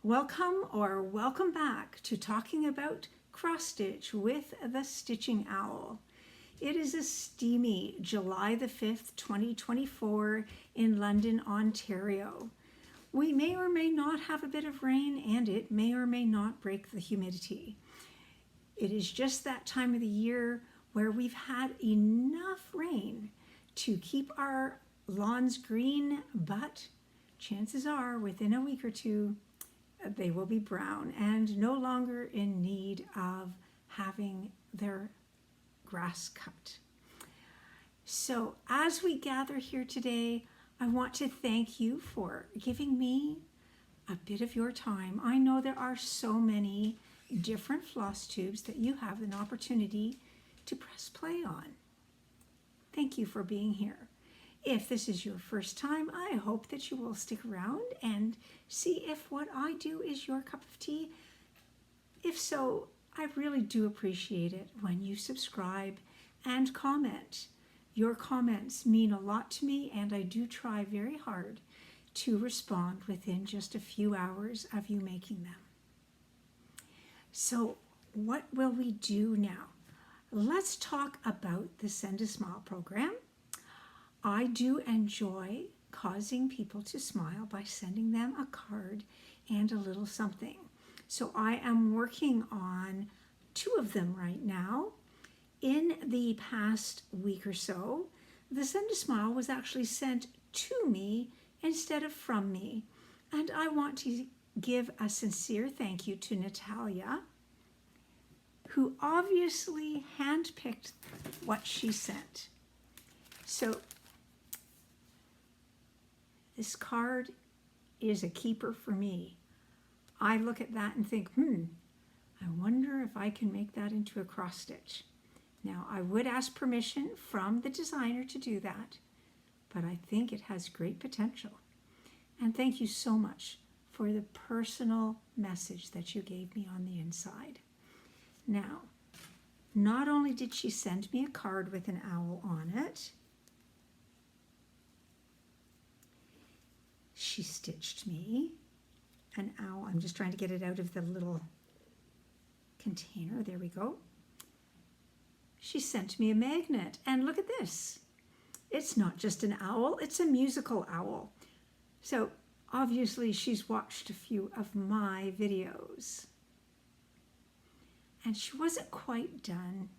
Welcome back to talking about cross stitch with the Stitching Owl. It is a steamy July the 5th, 2024 in London, Ontario. We may or may not have a bit of rain and it may or may not break the humidity. It is just that time of the year where we've had enough rain to keep our lawns green, but chances are within a week or two they will be brown and no longer in need of having their grass cut. So as we gather here today, I want to thank you for giving me a bit of your time. I know there are so many different floss tubes that you have an opportunity to press play on. Thank you for being here. If this is your first time, I hope that you will stick around and see if what I do is your cup of tea. If so, I really do appreciate it when you subscribe and comment. Your comments mean a lot to me, and I do try very hard to respond within just a few hours of you making them. So what will we do now? Let's talk about the Send a Smile program. I do enjoy causing people to smile by sending them a card and a little something. So I am working on 2 of them right now. In the past week or so, the Send a Smile was actually sent to me instead of from me. And I want to give a sincere thank you to Natalia, who obviously handpicked what she sent. So this card is a keeper for me. I look at that and think, I wonder if I can make that into a cross stitch. Now, I would ask permission from the designer to do that, but I think it has great potential. And thank you so much for the personal message that you gave me on the inside. Now, not only did she send me a card with an owl on it, she stitched me an owl. I'm just trying to get it out of the little container. There we go. She sent me a magnet, and look at this. It's not just an owl, it's a musical owl. So obviously she's watched a few of my videos. And she wasn't quite done.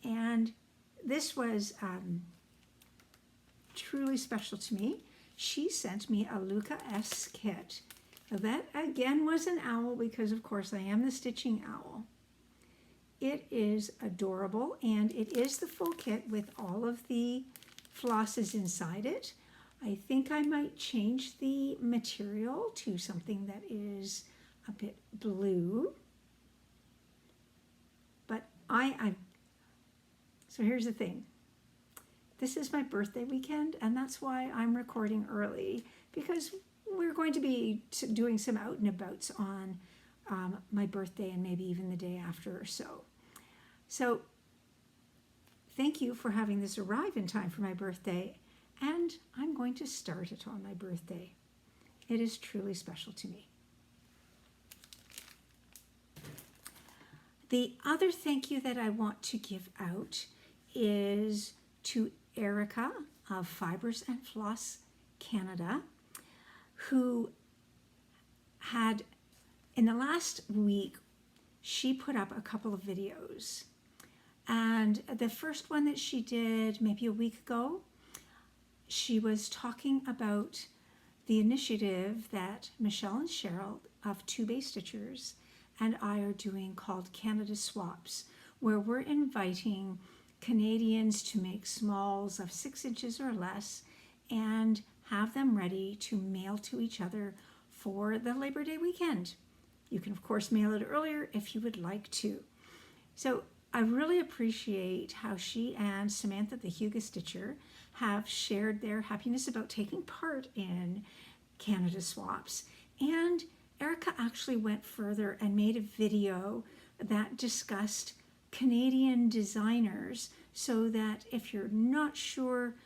And this was truly special to me. She sent me a Luca-esque kit. Now that again was an owl because of course I am the Stitching Owl. It is adorable and it is the full kit with all of the flosses inside it. I think I might change the material to something that is a bit blue. But so here's the thing. This is my birthday weekend, and that's why I'm recording early, because we're going to be doing some out and abouts on my birthday and maybe even the day after or so. So thank you for having this arrive in time for my birthday, and I'm going to start it on my birthday. It is truly special to me. The other thank you that I want to give out is to Erica of Fibers and Floss Canada, who had, in the last week, she put up a couple of videos. And the first one that she did maybe a week ago, she was talking about the initiative that Michelle and Cheryl of Two Bay Stitchers and I are doing called Canada Swaps, where we're inviting Canadians to make smalls of 6 inches or less and have them ready to mail to each other for the Labor Day weekend. You can of course mail it earlier if you would like to. So I really appreciate how she and Samantha the Huga Stitcher have shared their happiness about taking part in Canada Swaps. And Erica actually went further and made a video that discussed Canadian designers, so that if you're not sure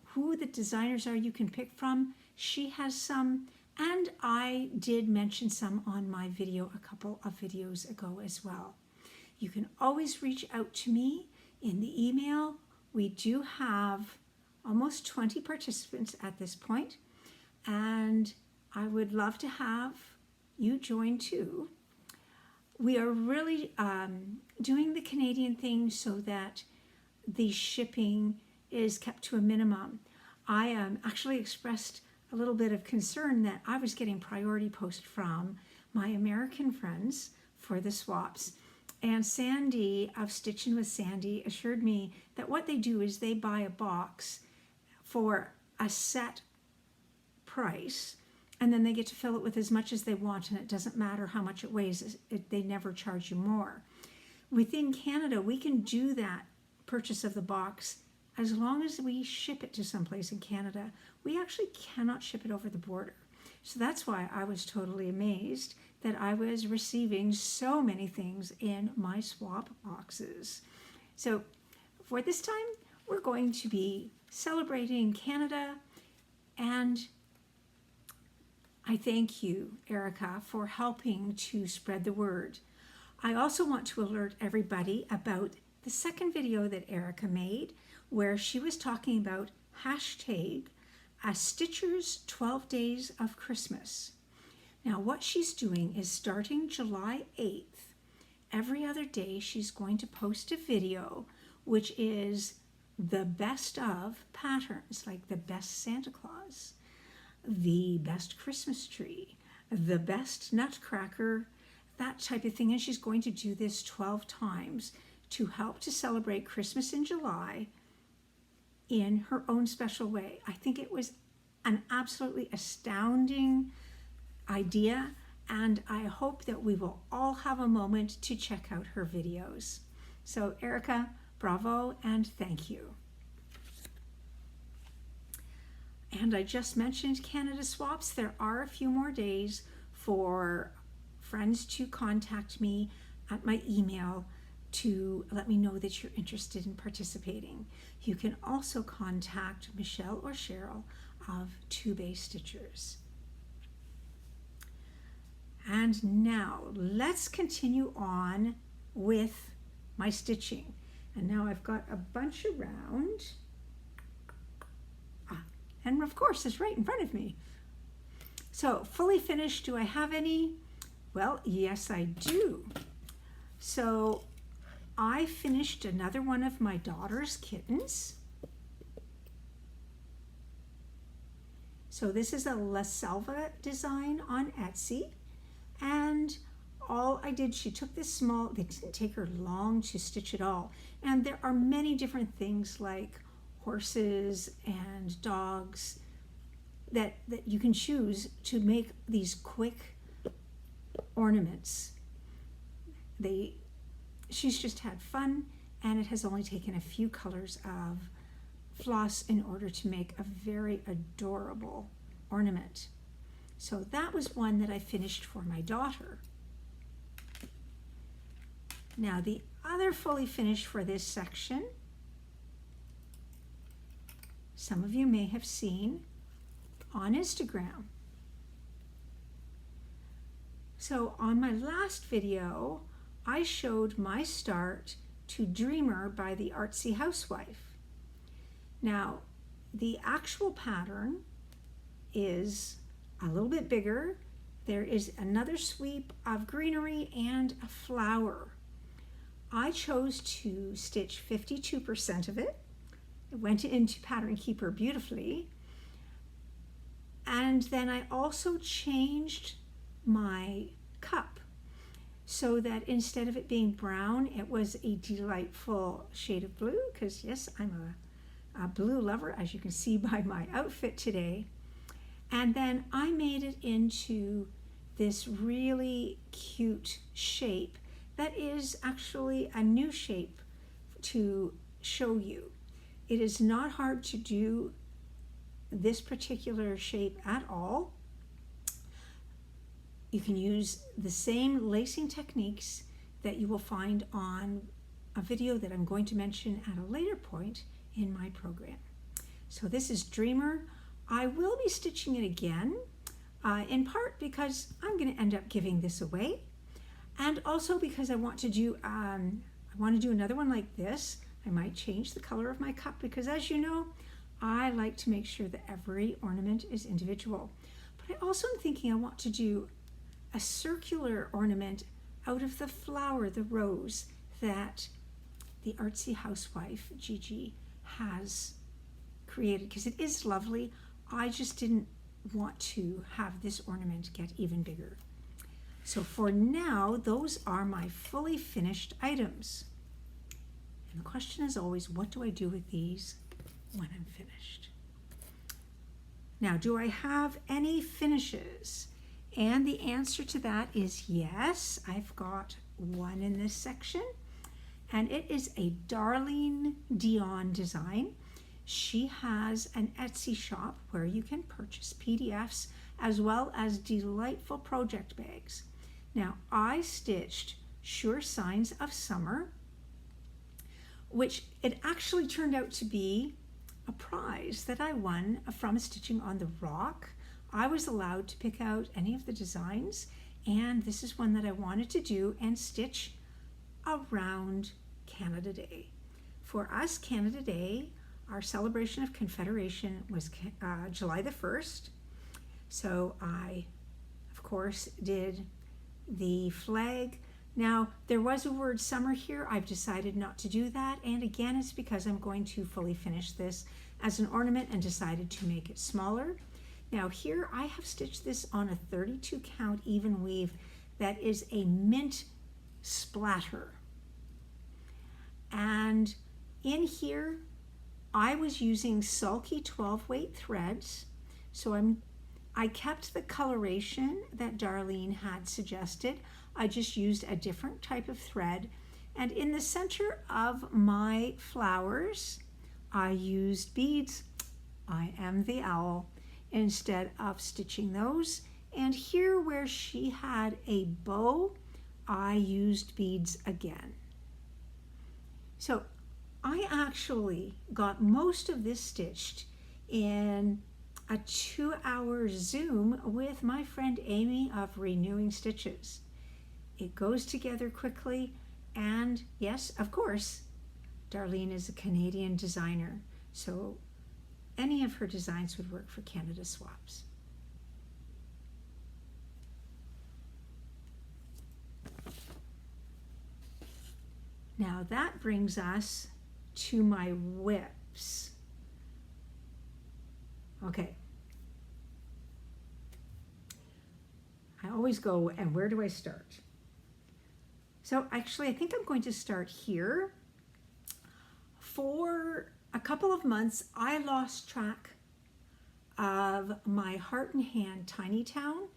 who the designers are you can pick from, she has some And I did mention some on my video a couple of videos ago as well. You can always reach out to me in the email. We do have almost 20 participants at this point, and I would love to have you join too. We are really doing the Canadian thing so that the shipping is kept to a minimum. I actually expressed a little bit of concern that I was getting priority post from my American friends for the swaps. And Sandy of Stitchin' with Sandy assured me that what they do is they buy a box for a set price, and then they get to fill it with as much as they want, and it doesn't matter how much it weighs. They never charge you more. Within Canada, we can do that purchase of the box as long as we ship it to someplace in Canada. We actually cannot ship it over the border. So that's why I was totally amazed that I was receiving so many things in my swap boxes. So for this time, we're going to be celebrating Canada, and I thank you, Erica, for helping to spread the word. I also want to alert everybody about the second video that Erica made, where she was talking about hashtag a Stitcher's 12 Days of Christmas. Now what she's doing is starting July 8th, every other day she's going to post a video which is the best of patterns, like the best Santa Claus, the best Christmas tree, the best nutcracker, that type of thing. And she's going to do this 12 times to help to celebrate Christmas in July in her own special way. I think it was an absolutely astounding idea, and I hope that we will all have a moment to check out her videos. So Erica, bravo and thank you. And I just mentioned Canada Swaps. There are a few more days for friends to contact me at my email to let me know that you're interested in participating. You can also contact Michelle or Cheryl of Two Bay Stitchers. And now let's continue on with my stitching. And now I've got a bunch around. And of course, it's right in front of me. So fully finished, do I have any? Well, yes, I do. So I finished another one of my daughter's kittens. So this is a Selva Design on Etsy. And all I did, she took this small, it didn't take her long to stitch it all. And there are many different things like horses and dogs that you can choose to make these quick ornaments. She's just had fun, and it has only taken a few colors of floss in order to make a very adorable ornament. So that was one that I finished for my daughter. Now the other fully finished for this section, some of you may have seen on Instagram. So on my last video, I showed my start to Dreamer by the Artsy Housewife. Now, the actual pattern is a little bit bigger. There is another sweep of greenery and a flower. I chose to stitch 52% of it. It went into Pattern Keeper beautifully. And then I also changed my cup so that instead of it being brown, it was a delightful shade of blue, because yes, I'm a blue lover, as you can see by my outfit today. And then I made it into this really cute shape that is actually a new shape to show you. It is not hard to do this particular shape at all. You can use the same lacing techniques that you will find on a video that I'm going to mention at a later point in my program. So this is Dreamer. I will be stitching it again. in part because I'm going to end up giving this away, and also because I want to do another one like this. I might change the color of my cup because, as you know, I like to make sure that every ornament is individual. But I also am thinking I want to do a circular ornament out of the flower, the rose, that the Artsy Housewife, Gigi, has created, because it is lovely. I just didn't want to have this ornament get even bigger. So for now, those are my fully finished items. And the question is always, what do I do with these when I'm finished? Now, do I have any finishes? And the answer to that is yes. I've got one in this section, and it is a Darlene Dion design. She has an Etsy shop where you can purchase PDFs as well as delightful project bags. Now, I stitched Sure Signs of Summer, which it actually turned out to be a prize that I won from Stitching on the Rock. I was allowed to pick out any of the designs, and this is one that I wanted to do and stitch around Canada Day. For us, Canada Day, our celebration of Confederation was July the 1st. So I, of course, did the flag. Now, there was a word summer here. I've decided not to do that. And again, it's because I'm going to fully finish this as an ornament and decided to make it smaller. Now here I have stitched this on a 32 count even weave that is a mint splatter. And in here, I was using sulky 12 weight threads. So I kept the coloration that Darlene had suggested. I just used a different type of thread. And in the center of my flowers, I used beads. I am the owl, instead of stitching those. And here where she had a bow, I used beads again. So I actually got most of this stitched in a 2-hour Zoom with my friend Amy of Renewing Stitches. It goes together quickly, and yes, of course, Darlene is a Canadian designer, so any of her designs would work for Canada swaps. Now that brings us to my whips. Okay. I always go, and where do I start? So actually, I think I'm going to start here. For a couple of months, I lost track of my Heart and Hand Tiny Town.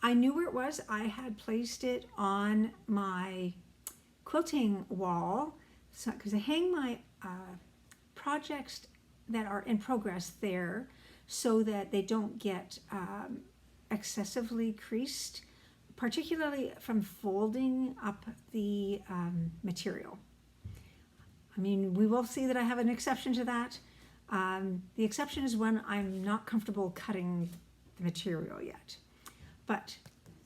I knew where it was. I had placed it on my quilting wall, because I hang my projects that are in progress there so that they don't get excessively creased, particularly from folding up the material. I mean, we will see that I have an exception to that. The exception is when I'm not comfortable cutting the material yet. But,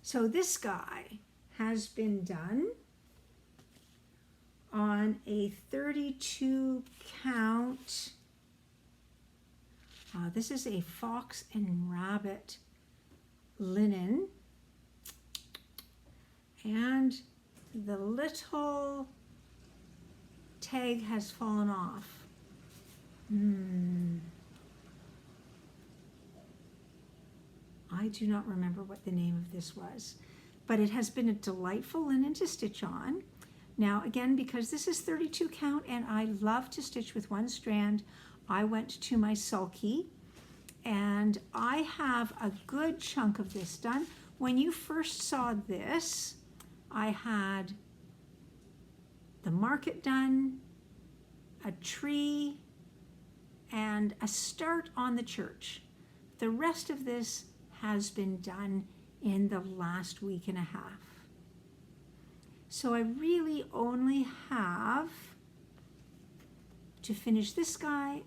so this guy has been done on a 32 count. This is a fox and rabbit linen. And the little tag has fallen off. I do not remember what the name of this was, but it has been a delightful linen to stitch on. Now again, because this is 32 count and I love to stitch with one strand, I went to my sulky and I have a good chunk of this done. When you first saw this, I had the market done, a tree, and a start on the church. The rest of this has been done in the last week and a half. So I really only have to finish this guy,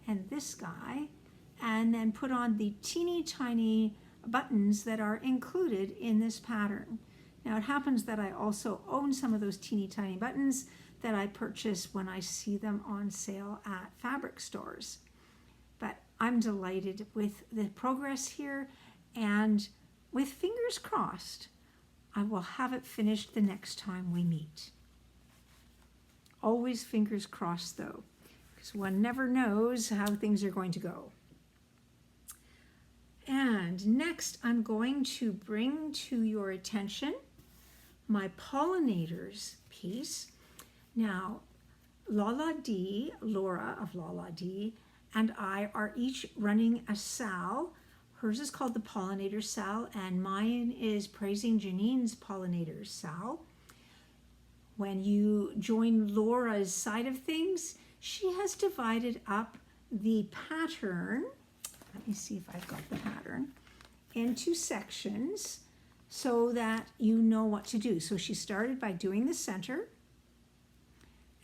and then put on the teeny tiny buttons that are included in this pattern. Now it happens that I also own some of those teeny tiny buttons that I purchase when I see them on sale at fabric stores. But I'm delighted with the progress here, and with fingers crossed, I will have it finished the next time we meet. Always fingers crossed though, because one never knows how things are going to go. And next I'm going to bring to your attention my Pollinators piece. Now, Laura of Lala D, and I are each running a SAL. Hers is called the Pollinator SAL, and mine is Praising Janine's Pollinators SAL. When you join Laura's side of things, she has divided up the pattern, let me see if I've got the pattern, into sections so that you know what to do. So she started by doing the center,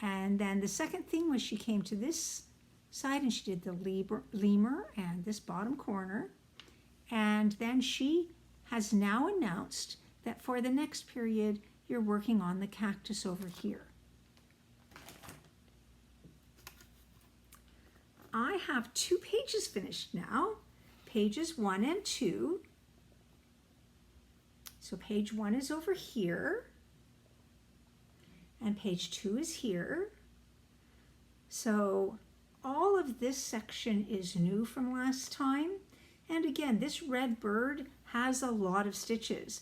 and then the second thing was she came to this side and she did the lemur and this bottom corner, and then she has now announced that for the next period you're working on the cactus over here. I have 2 pages finished now, pages 1 and 2. So page 1 is over here, and page 2 is here. So all of this section is new from last time. And again, this red bird has a lot of stitches,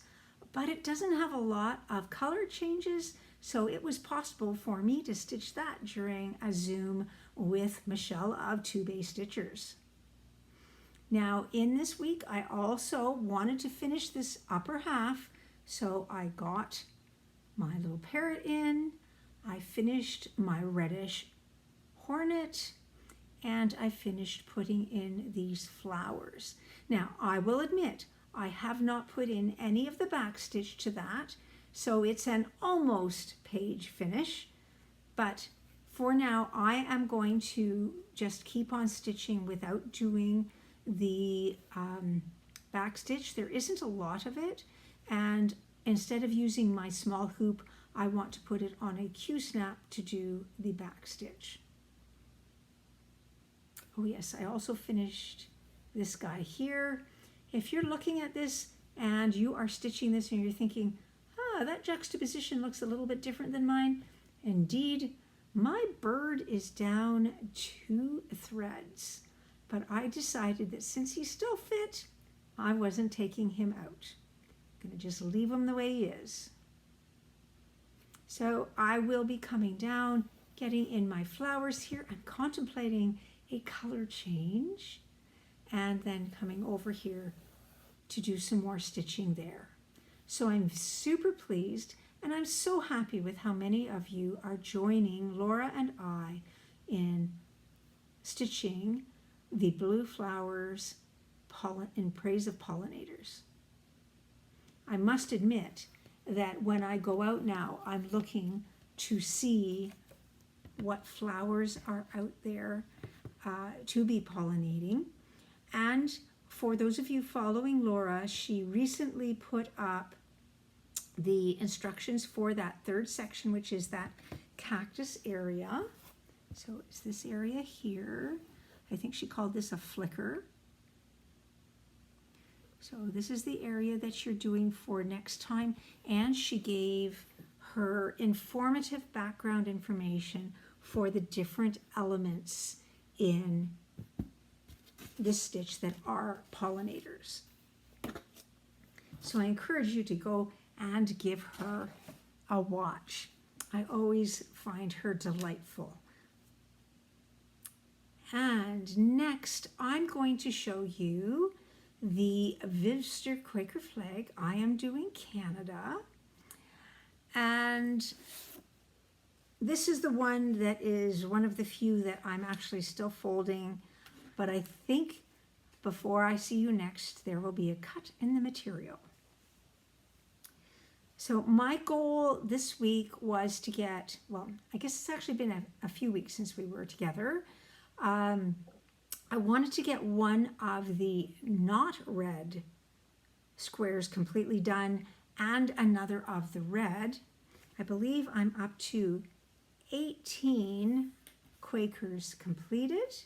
but it doesn't have a lot of color changes, so it was possible for me to stitch that during a Zoom with Michelle of Two Bay Stitchers. Now in this week I also wanted to finish this upper half, so I got my little parrot in, I finished my reddish hornet, and I finished putting in these flowers. Now I will admit I have not put in any of the back stitch to that, so it's an almost page finish, but for now I am going to just keep on stitching without doing the back stitch. There isn't a lot of it, and instead of using my small hoop, I want to put it on a Q-snap to do the back stitch. Oh yes, I also finished this guy here. If you're looking at this and you are stitching this and you're thinking, that juxtaposition looks a little bit different than mine, indeed, my bird is down 2 threads, but I decided that since he's still fit, I wasn't taking him out. I'm going to just leave him the way he is. So I will be coming down, getting in my flowers here and contemplating a color change, and then coming over here to do some more stitching there. So I'm super pleased, and I'm so happy with how many of you are joining Laura and I in stitching the blue flowers in praise of pollinators. I must admit that when I go out now, I'm looking to see what flowers are out there to be pollinating. And for those of you following Laura, she recently put up the instructions for that third section, which is that cactus area. So it's this area here. I think she called this a flicker. So this is the area that you're doing for next time. And she gave her informative background information for the different elements in this stitch that are pollinators. So I encourage you to go and give her a watch. I always find her delightful. And next, I'm going to show you the Vivster Quaker flag. I am doing Canada. And this is the one that is one of the few that I'm actually still folding, but I think before I see you next, there will be a cut in the material. So my goal this week was to get, well, I guess it's actually been a few weeks since we were together. I wanted to get one of the not red squares completely done and another of the red. I believe I'm up to 18 Quakers completed.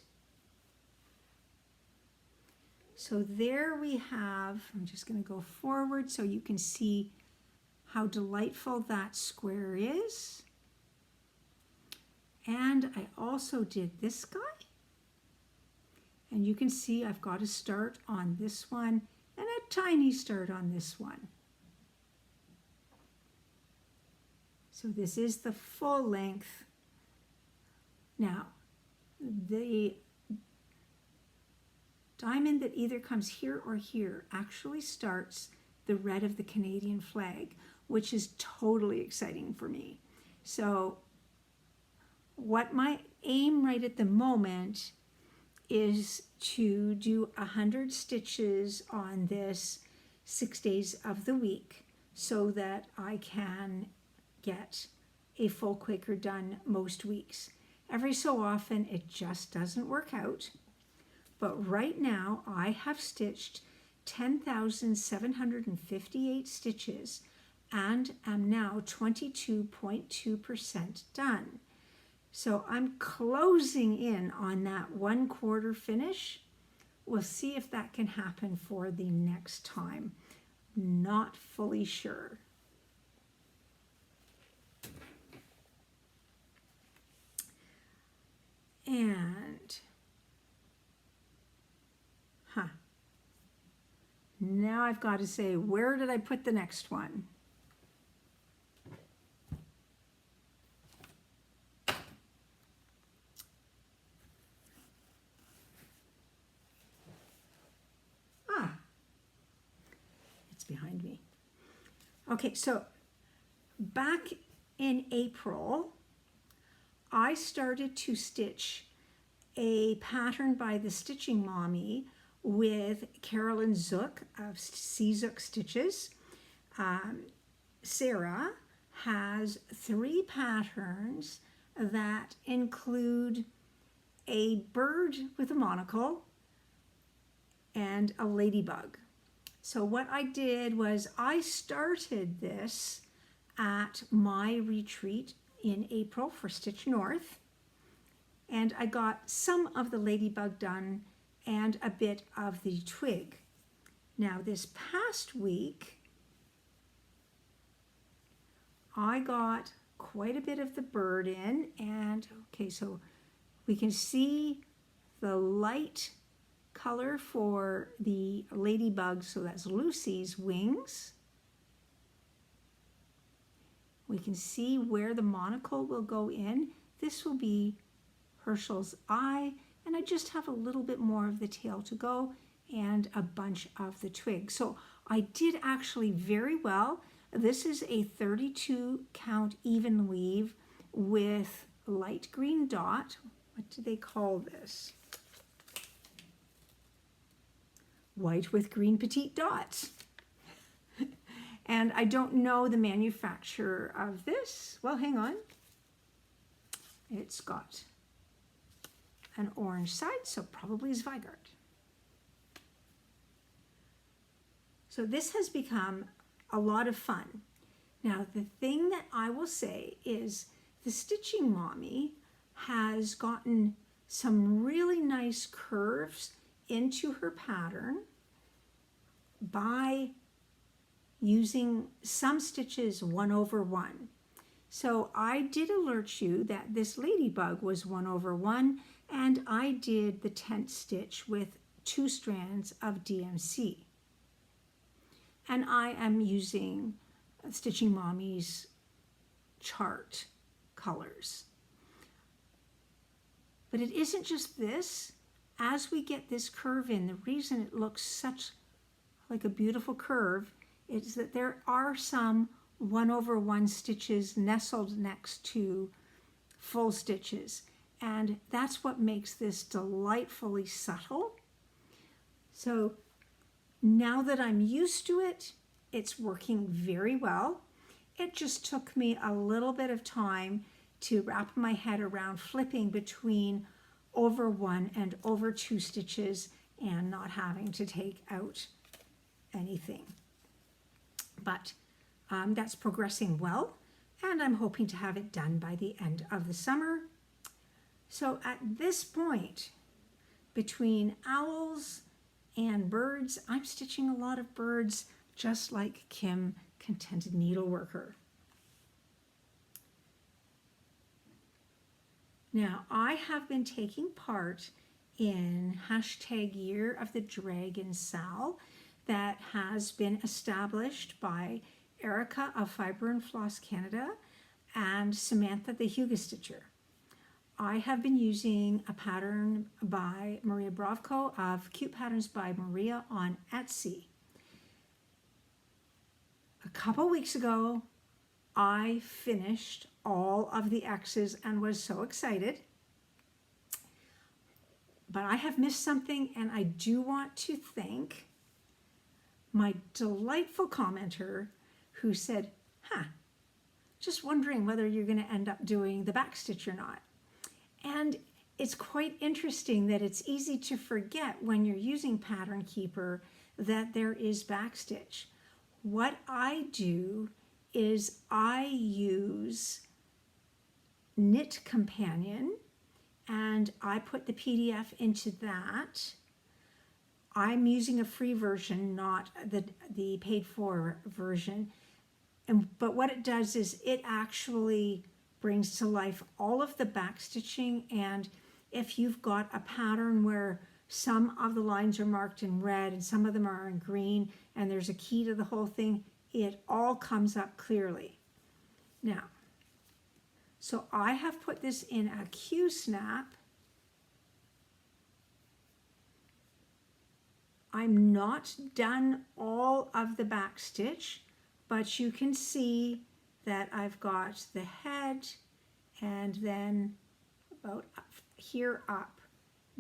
So there we have, I'm just going to go forward so you can see how delightful that square is. And I also did this guy. And you can see I've got a start on this one and a tiny start on this one. So this is the full length. Now, the diamond that either comes here or here actually starts the red of the Canadian flag, which is totally exciting for me. So what my aim right at the moment is to do 100 stitches on this 6 days of the week so that I can get a full Quaker done most weeks. Every so often it just doesn't work out, but right now I have stitched 10,758 stitches and am now 22.2% done. So I'm closing in on that 1/4 finish. We'll see if that can happen for the next time. Not fully sure. And, now I've got to say, where did I put the next one? It's behind me. Okay, so back in April, I started to stitch a pattern by the Stitching Mommy with Carolyn Zook of C-Zook Stitches. Sarah has 3 patterns that include a bird with a monocle and a ladybug. So what I did was I started this at my retreat in April for Stitch North, and I got some of the ladybug done and a bit of the twig. Now this past week I got quite a bit of the bird in, and okay, so we can see the light color for the ladybug, so that's Lucy's wings. We can see where the monocle will go in. This will be Hershal's eye, and I just have a little bit more of the tail to go and a bunch of the twig. So I did actually very well. This is a 32 count even weave with light green dot. What do they call this? White with green petite dots. And I don't know the manufacturer of this. Well, hang on. It's got an orange side, so probably Zweigart. So this has become a lot of fun. Now, the thing that I will say is the Stitching Mommy has gotten some really nice curves into her pattern by using some stitches 1/1. So I did alert you that this ladybug was 1/1, and I did the tent stitch with 2 strands of DMC. And I am using Stitching Mommy's chart colors. But it isn't just this. As we get this curve in, the reason it looks such like a beautiful curve is that there are some 1/1 stitches nestled next to full stitches. And that's what makes this delightfully subtle. So now that I'm used to it, it's working very well. It just took me a little bit of time to wrap my head around flipping between over 1 and over 2 stitches and not having to take out anything. But that's progressing well, and I'm hoping to have it done by the end of the summer. So at this point, between owls and birds, I'm stitching a lot of birds, just like Kim, Contented Needleworker. Now, I have been taking part in #Year of the Dragon Sal that has been established by Erica of Fiber and Floss Canada and Samantha the Huga Stitcher. I have been using a pattern by Maria Bravko of Cute Patterns by Maria on Etsy. A couple weeks ago, I finished all of the X's and was so excited. But I have missed something, and I do want to thank my delightful commenter who said, just wondering whether you're going to end up doing the backstitch or not. And it's quite interesting that it's easy to forget when you're using Pattern Keeper that there is backstitch. What I do is I use Knit Companion, and I put the PDF into that. I'm using a free version, not the paid for version. But what it does is it actually brings to life all of the backstitching, and if you've got a pattern where some of the lines are marked in red and some of them are in green and there's a key to the whole thing, it all comes up clearly. Now, so I have put this in a Q-snap. I'm not done all of the backstitch, but you can see that I've got the head and then about here up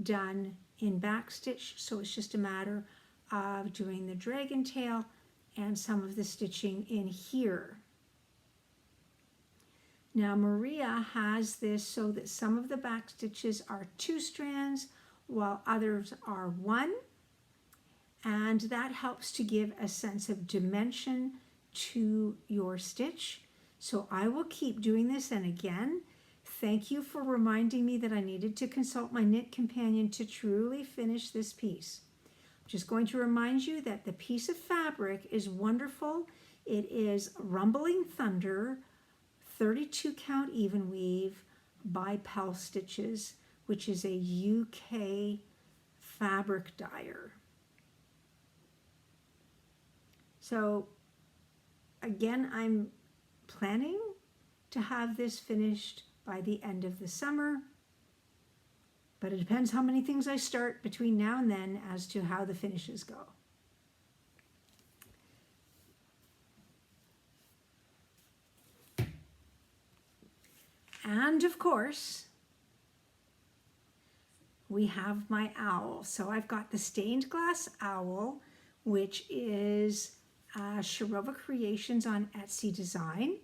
done in backstitch. So it's just a matter of doing the dragon tail and some of the stitching in here. Now Maria has this so that some of the back stitches are 2 strands while others are 1, and that helps to give a sense of dimension to your stitch. So I will keep doing this, and again, thank you for reminding me that I needed to consult my Knit Companion to truly finish this piece. I'm just going to remind you that the piece of fabric is wonderful. It is Rumbling Thunder 32 count even weave by Pell Stitches, which is a UK fabric dyer. So again, I'm planning to have this finished by the end of the summer, but it depends how many things I start between now and then as to how the finishes go. And of course, we have my owl. So I've got the stained glass owl, which is Sherova Creations on Artsy Design.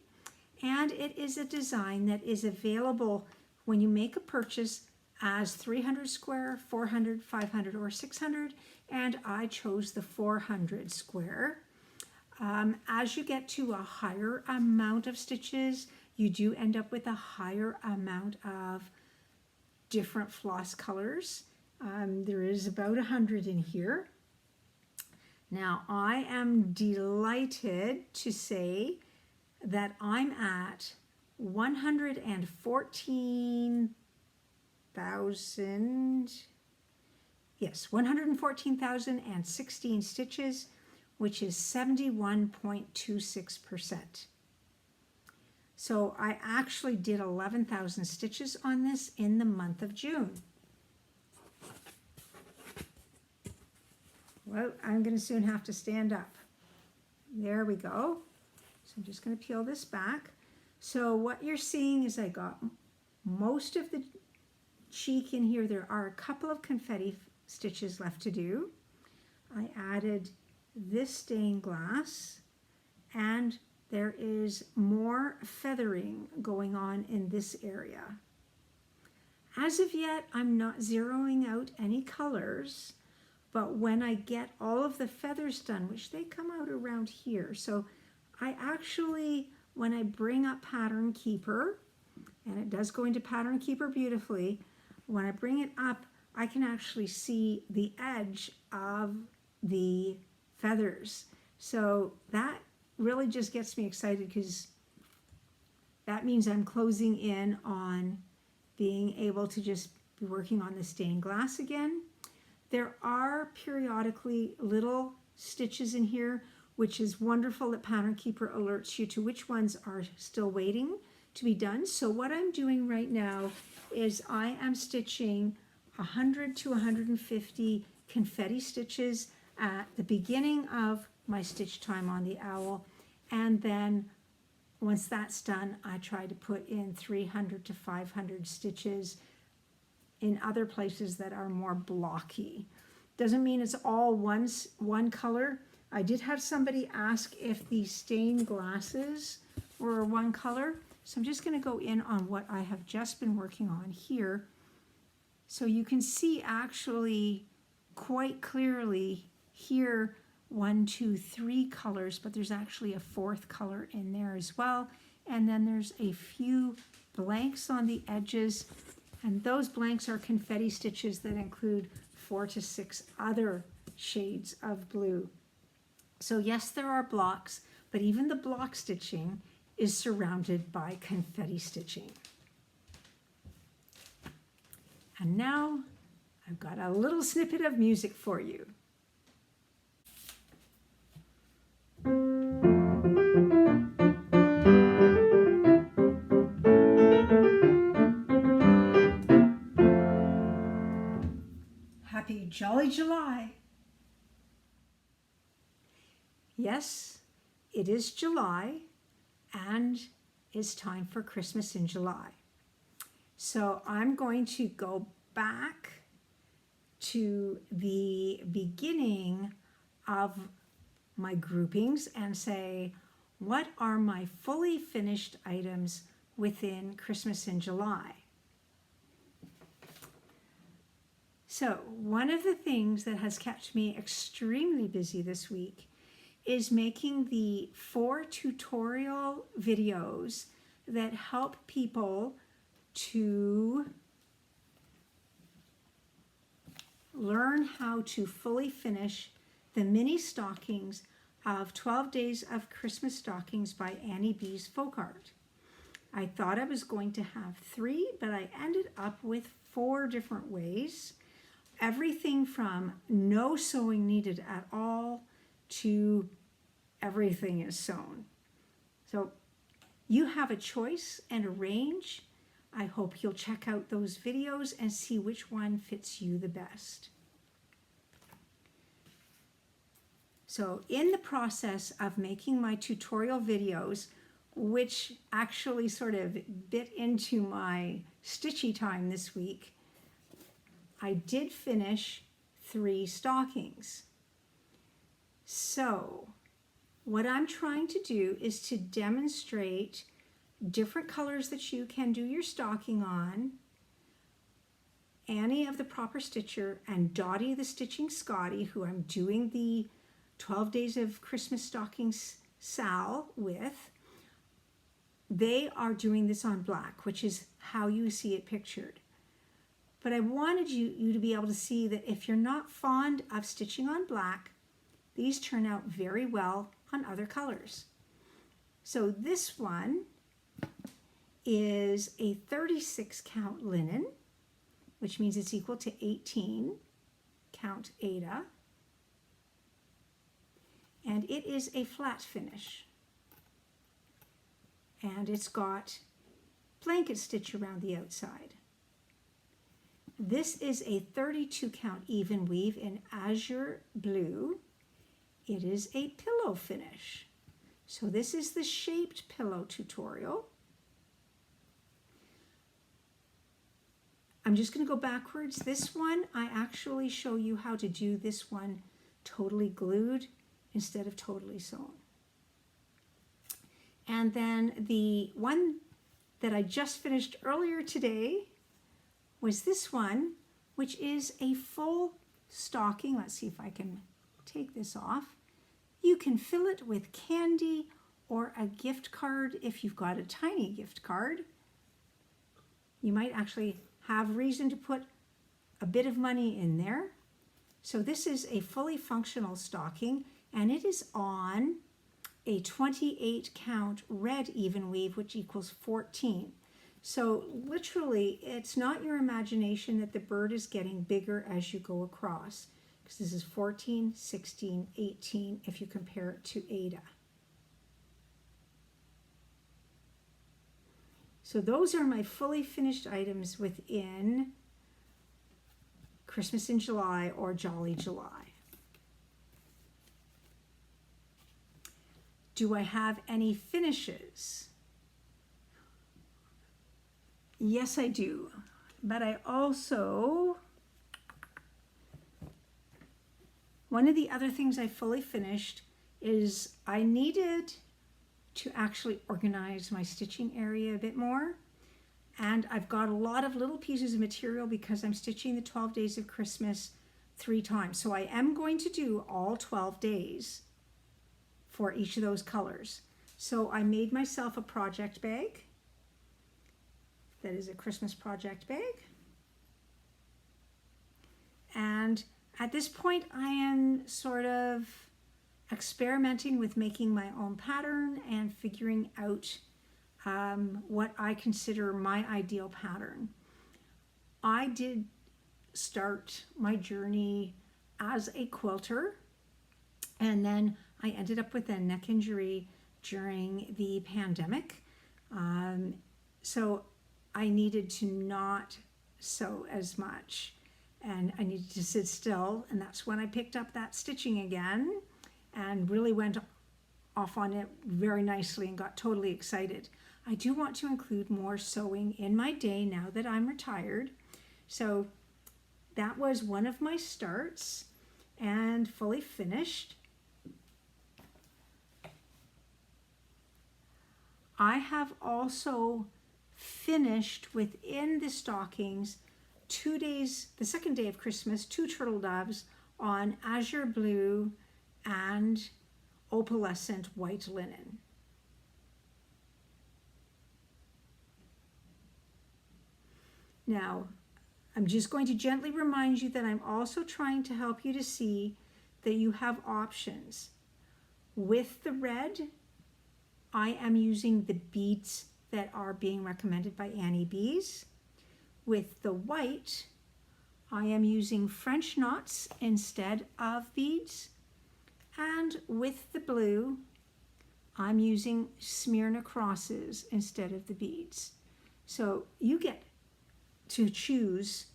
And it is a design that is available when you make a purchase as 300 square, 400, 500, or 600. And I chose the 400 square. As you get to a higher amount of stitches, you do end up with a higher amount of different floss colors. There is about 100 in here. Now I am delighted to say that I'm at 114,016 stitches, which is 71.26%. So I actually did 11,000 stitches on this in the month of June. Well, I'm going to soon have to stand up. There we go. So I'm just going to peel this back. So what you're seeing is I got most of the cheek in here. There are a couple of confetti stitches left to do. I added this stained glass, and there is more feathering going on in this area. As of yet, I'm not zeroing out any colors. But when I get all of the feathers done, which they come out around here, so I actually, when I bring up Pattern Keeper, and it does go into Pattern Keeper beautifully, when I bring it up, I can actually see the edge of the feathers. So that really just gets me excited, because that means I'm closing in on being able to just be working on the stained glass again. There are periodically little stitches in here, which is wonderful that Pattern Keeper alerts you to which ones are still waiting to be done. So what I'm doing right now is I am stitching 100 to 150 confetti stitches at the beginning of my stitch time on the owl, and then once that's done, I try to put in 300 to 500 stitches in other places that are more blocky. Doesn't mean it's all one color. I did have somebody ask if the stained glasses were one color, so I'm just going to go in on what I have just been working on here. So you can see actually quite clearly here 1, 2, 3 colors, but there's actually a 4th color in there as well. And then there's a few blanks on the edges, and those blanks are confetti stitches that include 4 to 6 other shades of blue. So yes, there are blocks, but even the block stitching is surrounded by confetti stitching. And now I've got a little snippet of music for you. Happy Jolly July. Yes, it is July, and it's time for Christmas in July. So I'm going to go back to the beginning of my groupings and say, what are my fully finished items within Christmas in July? So one of the things that has kept me extremely busy this week is making the 4 tutorial videos that help people to learn how to fully finish the mini stockings of 12 Days of Christmas Stockings by Annie Beez Folk Art. I thought I was going to have 3, but I ended up with 4 different ways. Everything from no sewing needed at all to everything is sewn. So you have a choice and a range. I hope you'll check out those videos and see which one fits you the best. So in the process of making my tutorial videos, which actually sort of bit into my stitchy time this week, I did finish 3 stockings. So what I'm trying to do is to demonstrate different colors that you can do your stocking on, Annie of the Proper Stitcher and Dottie the Stitching Scotty, who I'm doing the 12 Days of Christmas Stockings Sal with. They are doing this on black, which is how you see it pictured. But I wanted you to be able to see that if you're not fond of stitching on black, these turn out very well on other colors. So this one is a 36 count linen, which means it's equal to 18 count Aida. And it is a flat finish. And it's got blanket stitch around the outside. This is a 32 count even weave in azure blue. It is a pillow finish. So this is the shaped pillow tutorial. I'm just going to go backwards. This one, I actually show you how to do this one totally glued instead of totally sewn. And then the one that I just finished earlier today was this one, which is a full stocking, let's see if I can take this off. You can fill it with candy or a gift card if you've got a tiny gift card. You might actually have reason to put a bit of money in there. So this is a fully functional stocking, and it is on a 28 count red even weave, which equals 14. So literally, it's not your imagination that the bird is getting bigger as you go across, because this is 14, 16, 18 if you compare it to Ada. So those are my fully finished items within Christmas in July or Jolly July. Do I have any finishes? Yes, I do. But I also, one of the other things I fully finished is I needed to actually organize my stitching area a bit more. And I've got a lot of little pieces of material because I'm stitching the 12 days of Christmas 3 times. So I am going to do all 12 days for each of those colors. So I made myself a project bag. That is a Christmas project bag. And at this point I am sort of experimenting with making my own pattern and figuring out what I consider my ideal pattern. I did start my journey as a quilter, and then I ended up with a neck injury during the pandemic. So I needed to not sew as much, and I needed to sit still, and that's when I picked up that stitching again and really went off on it very nicely and got totally excited. I do want to include more sewing in my day now that I'm retired. So that was one of my starts and fully finished. I have also finished within the stockings 2 days, the second day of Christmas, 2 turtle doves on azure blue and opalescent white linen. Now, I'm just going to gently remind you that I'm also trying to help you to see that you have options. With the red, I am using the beads that are being recommended by Annie Beez. With the white, I am using French knots instead of beads. And with the blue, I'm using Smyrna crosses instead of the beads. So you get to choose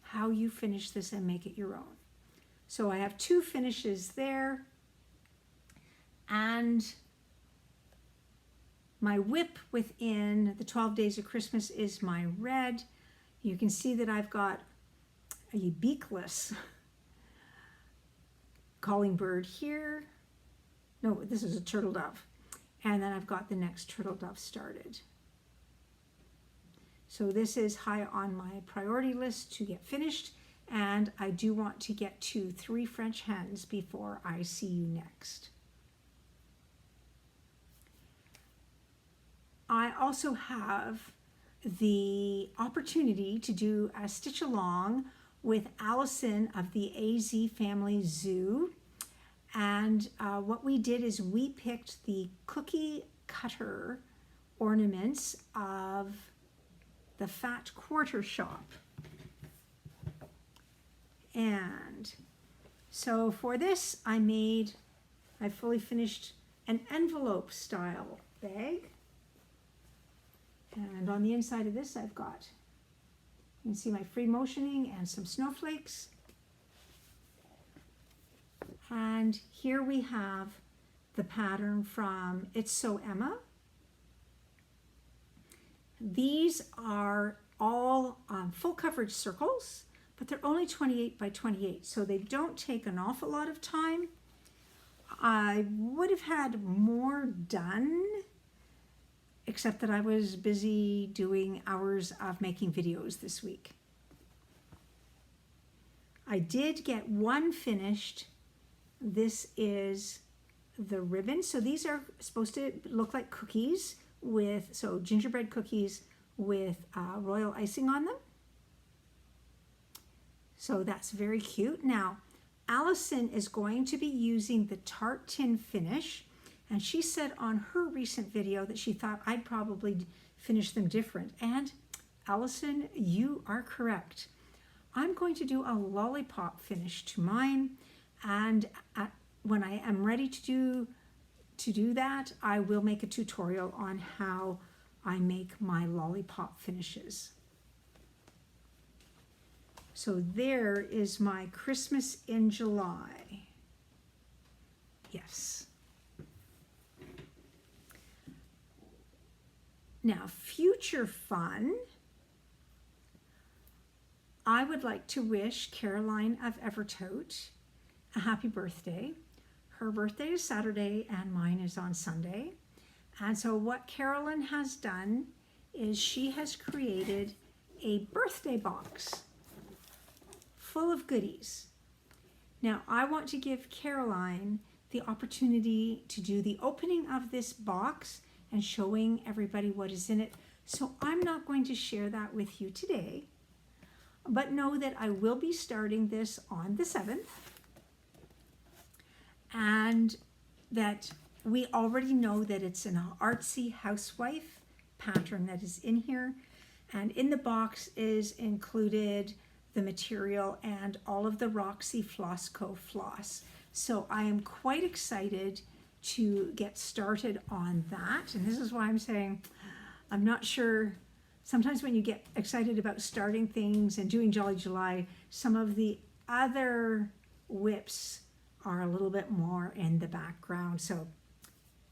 how you finish this and make it your own. So I have 2 finishes there, and my whip within the 12 days of Christmas is my red. You can see that I've got a beakless calling bird here. No, this is a turtle dove. And then I've got the next turtle dove started. So this is high on my priority list to get finished, and I do want to get to 3 French hens before I see you next. I also have the opportunity to do a stitch along with Allison of the AZ Family Zoo. And what we did is we picked the cookie cutter ornaments of the Fat Quarter Shop. And so for this, I fully finished an envelope style bag. And on the inside of this, I've got, you can see my free motioning and some snowflakes. And here we have the pattern from It's So Emma. These are all full coverage circles, but they're only 28 by 28, so they don't take an awful lot of time. I would have had more done, except that I was busy doing hours of making videos this week. I did get one finished. This is the ribbon. So these are supposed to look like cookies with, so gingerbread cookies with royal icing on them. So that's very cute. Now, Allison is going to be using the tart tin finish, and she said on her recent video that she thought I'd probably finish them different. And Allison, you are correct. I'm going to do a lollipop finish to mine, and when I am ready to do that, I will make a tutorial on how I make my lollipop finishes. So there is my Christmas in July. Yes. Now, future fun. I would like to wish Caroline of Evertote a happy birthday. Her birthday is Saturday and mine is on Sunday. And so what Carolyn has done is she has created a birthday box full of goodies. Now, I want to give Caroline the opportunity to do the opening of this box and showing everybody what is in it. So I'm not going to share that with you today, but know that I will be starting this on the 7th, and that we already know that it's an Artsy Housewife pattern that is in here, and in the box is included the material and all of the Roxy Floss Co. floss. So I am quite excited to get started on that, and this is why I'm saying I'm not sure. Sometimes when you get excited about starting things and doing Jolly July, some of the other whips are a little bit more in the background. So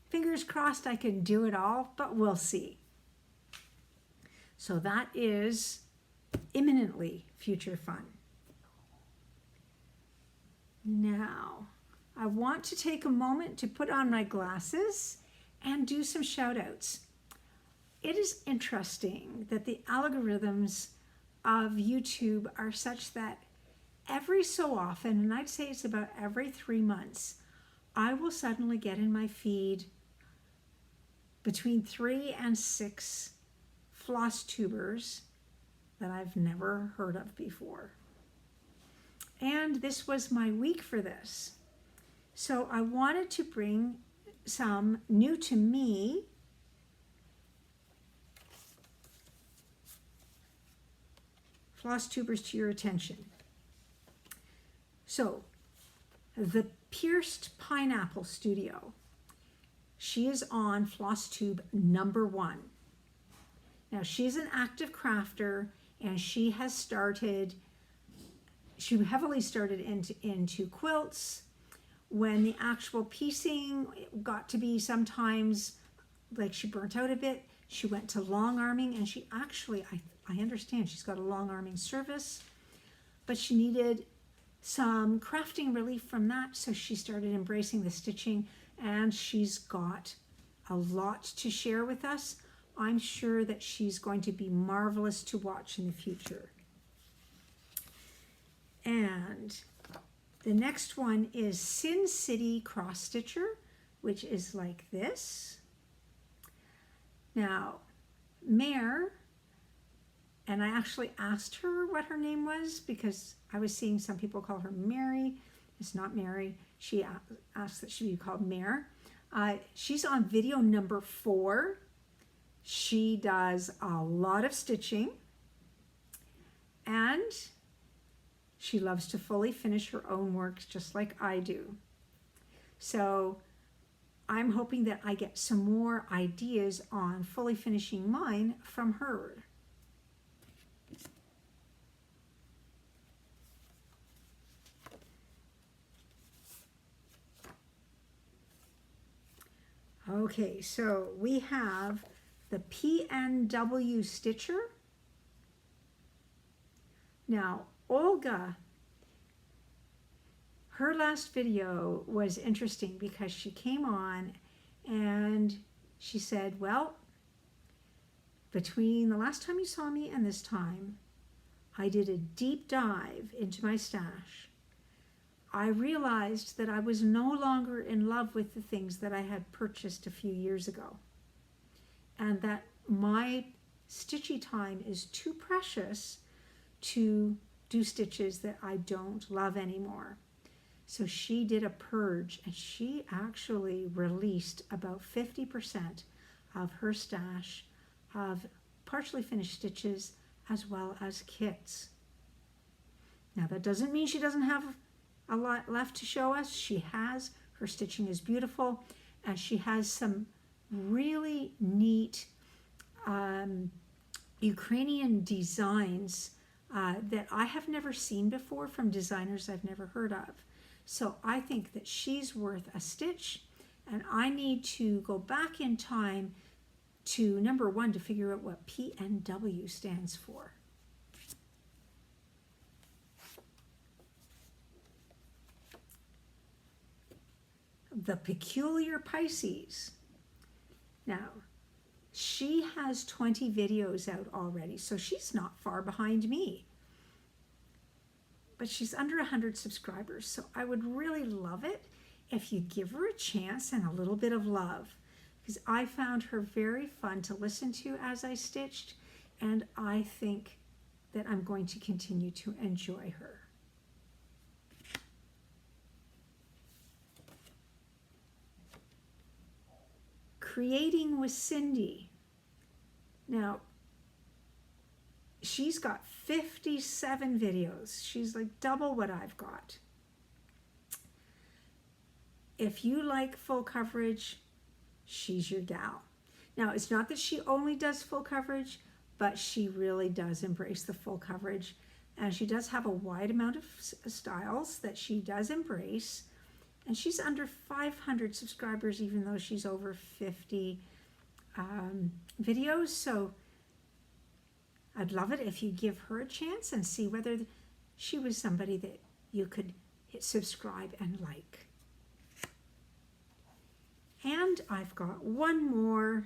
fingers crossed I can do it all, but we'll see. So that is imminently future fun. Now, I want to take a moment to put on my glasses and do some shout outs. It is interesting that the algorithms of YouTube are such that every so often, and I'd say it's about every 3 months, I will suddenly get in my feed between 3 and 6 Flosstubers that I've never heard of before. And this was my week for this. So I wanted to bring some new to me Flosstubers to your attention. So, the Pierced Pineapple Studio. She is on Flosstube #1. Now, she's an active crafter, and she has started, she heavily started into quilts. When the actual piecing got to be sometimes, like she burnt out a bit, she went to long arming, and she actually, I understand she's got a long arming service, but she needed some crafting relief from that, so she started embracing the stitching, and she's got a lot to share with us. I'm sure that she's going to be marvelous to watch in the future. And the next one is Sin City Cross Stitcher, which is like this. Now, Mare, and I actually asked her what her name was because I was seeing some people call her Mary. It's not Mary. She asked that she be called Mare. She's on video #4. She does a lot of stitching, and she loves to fully finish her own works just like I do. So I'm hoping that I get some more ideas on fully finishing mine from her. Okay, so we have the PNW Stitcher. Now, Olga, her last video was interesting because she came on and she said, well, between the last time you saw me and this time, I did a deep dive into my stash. I realized that I was no longer in love with the things that I had purchased a few years ago, and that my stitchy time is too precious to do stitches that I don't love anymore. So she did a purge, and she actually released about 50% of her stash of partially finished stitches as well as kits. Now that doesn't mean she doesn't have a lot left to show us. She has. Her stitching is beautiful, and she has some really neat Ukrainian designs that I have never seen before from designers I've never heard of. So I think that she's worth a stitch, and I need to go back in time to number 1 to figure out what PNW stands for. The Peculiar Pisces. Now, she has 20 videos out already, so she's not far behind me. But she's under 100 subscribers, so I would really love it if you give her a chance and a little bit of love, because I found her very fun to listen to as I stitched, and I think that I'm going to continue to enjoy her. Creating with Cindy. Now, she's got 57 videos. She's like double what I've got. If you like full coverage, she's your gal. Now, it's not that she only does full coverage, but she really does embrace the full coverage. And she does have a wide amount of styles that she does embrace. And she's under 500 subscribers, even though she's over 50 videos. So I'd love it if you give her a chance and see whether she was somebody that you could hit subscribe and like. And I've got one more,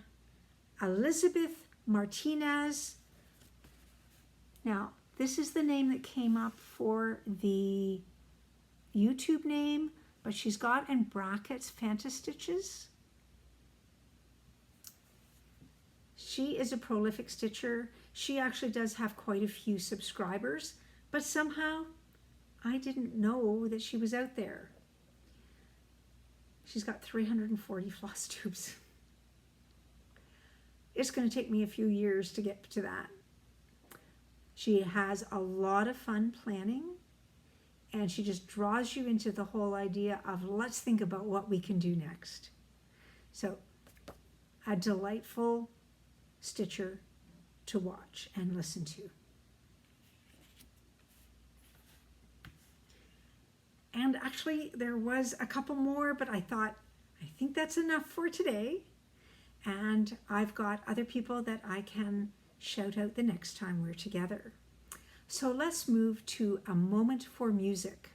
Elizabeth Martinez. Now, this is the name that came up for the YouTube name, but she's got in brackets Fantastitches. She is a prolific stitcher. She actually does have quite a few subscribers, but somehow I didn't know that she was out there. She's got 340 floss tubes. It's going to take me a few years to get to that. She has a lot of fun planning, and she just draws you into the whole idea of let's think about what we can do next. So a delightful stitcher to watch and listen to. And actually there was a couple more, but I thought, I think that's enough for today. And I've got other people that I can shout out the next time we're together. So let's move to a moment for music.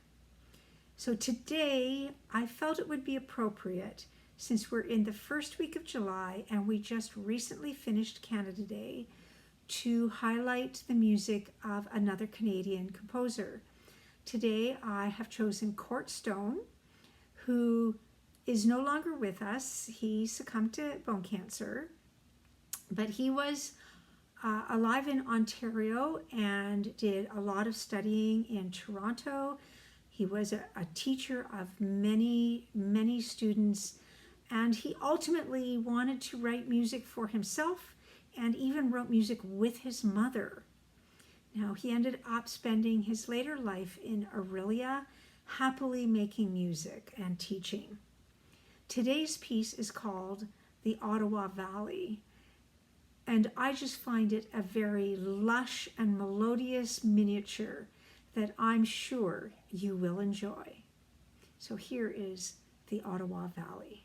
So today I felt it would be appropriate, since we're in the first week of July and we just recently finished Canada Day, to highlight the music of another Canadian composer. Today I have chosen Court Stone, who is no longer with us. He succumbed to bone cancer, but he was alive in Ontario and did a lot of studying in Toronto. He was a teacher of many, many students, and he ultimately wanted to write music for himself and even wrote music with his mother. Now, he ended up spending his later life in Aurelia, happily making music and teaching. Today's piece is called The Ottawa Valley, and I just find it a very lush and melodious miniature that I'm sure you will enjoy. So here is The Ottawa Valley.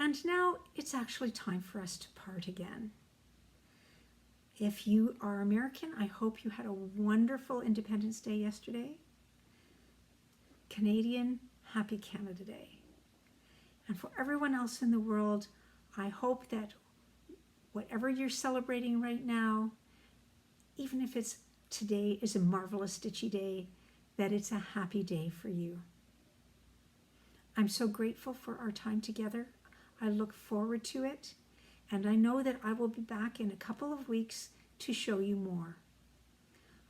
And now it's actually time for us to part again. If you are American, I hope you had a wonderful Independence Day yesterday. Canadian, happy Canada Day. And for everyone else in the world, I hope that whatever you're celebrating right now, even if it's today is a marvelous stitchy day, that it's a happy day for you. I'm so grateful for our time together. I look forward to it, and I know that I will be back in a couple of weeks to show you more.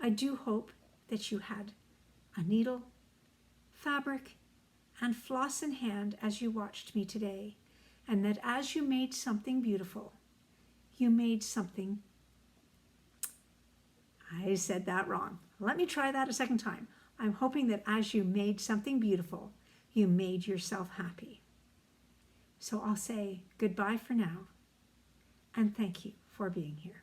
I do hope that you had a needle, fabric, and floss in hand as you watched me today, and that as you made something beautiful, you made something. I said that wrong. Let me try that a second time. I'm hoping that as you made something beautiful, you made yourself happy. So I'll say goodbye for now, and thank you for being here.